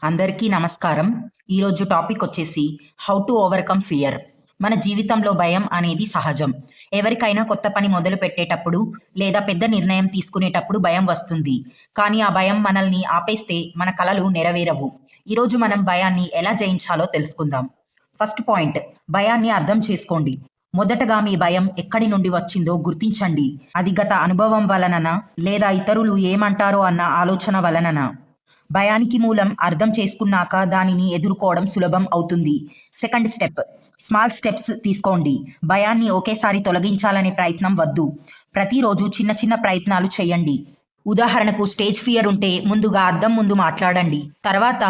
అందరికీ నమస్కారం. ఈరోజు టాపిక్ వచ్చేసి హౌ టు ఓవర్కమ్ ఫియర్. మన జీవితంలో భయం అనేది సహజం. ఎవరికైనా కొత్త పని మొదలు పెట్టేటప్పుడు లేదా పెద్ద నిర్ణయం తీసుకునేటప్పుడు భయం వస్తుంది. కానీ ఆ భయం మనల్ని ఆపేస్తే మన కలలు నెరవేరవు. ఈరోజు మనం భయాన్ని ఎలా జయించాలో తెలుసుకుందాం. ఫస్ట్ పాయింట్, భయాన్ని అర్థం చేసుకోండి. మొదటగా మీ భయం ఎక్కడి నుండి వచ్చిందో గుర్తించండి. అది గత అనుభవం వలననా లేదా ఇతరులు ఏమంటారో అన్న ఆలోచన వలననా? భయానికి మూలం అర్థం చేసుకున్నాక దానిని ఎదుర్కోవడం సులభం అవుతుంది. సెకండ్ స్టెప్, స్మాల్ స్టెప్స్ తీసుకోండి. భయాన్ని ఒకేసారి తొలగించాలనే ప్రయత్నం వద్దు. ప్రతిరోజు చిన్న చిన్న ప్రయత్నాలు చేయండి. ఉదాహరణకు స్టేజ్ ఫియర్ ఉంటే ముందుగా అద్దం ముందు మాట్లాడండి, తర్వాత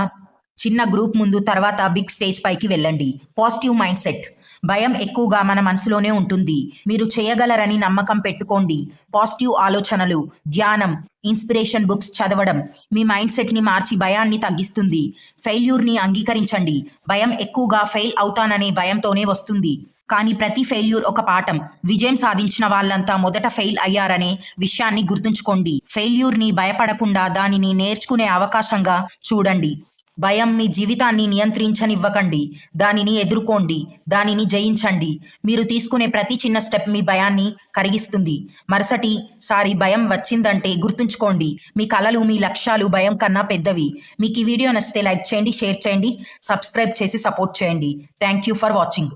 చిన్న గ్రూప్ ముందు, తర్వాత బిగ్ స్టేజ్ పైకి వెళ్ళండి. Positive mind set. భయం ఎక్కువగా మన మనసులోనే ఉంటుంది. మీరు చేయగలరని నమ్మకం పెట్టుకోండి. పాజిటివ్ ఆలోచనలు, ధ్యానం, ఇన్స్పిరేషన్ బుక్స్ చదవడం మీ మైండ్ సెట్ని మార్చి భయాన్ని తగ్గిస్తుంది. ఫెయిల్యూర్ని అంగీకరించండి. భయం ఎక్కువగా ఫెయిల్ అవుతాననే భయంతోనే వస్తుంది. కానీ ప్రతి ఫెయిల్యూర్ ఒక పాఠం. విజయం సాధించిన వాళ్ళంతా మొదట ఫెయిల్ అయ్యారనే విషయాన్ని గుర్తుంచుకోండి. ఫెయిల్యూర్ని భయపడకుండా దానిని నేర్చుకునే అవకాశంగా చూడండి. భయం మీ జీవితాన్ని నియంత్రించనివ్వకండి. దానిని ఎదుర్కోండి, దానిని జయించండి. మీరు తీసుకునే ప్రతి చిన్న స్టెప్ మీ భయాన్ని కరిగిస్తుంది. మరుసటిసారి భయం వచ్చిందంటే గుర్తుంచుకోండి, మీ కలలు, మీ లక్ష్యాలు భయం కన్నా పెద్దవి. మీకు ఈ వీడియో నచ్చితే లైక్ చేయండి, షేర్ చేయండి, సబ్స్క్రైబ్ చేసి సపోర్ట్ చేయండి. Thank you for watching.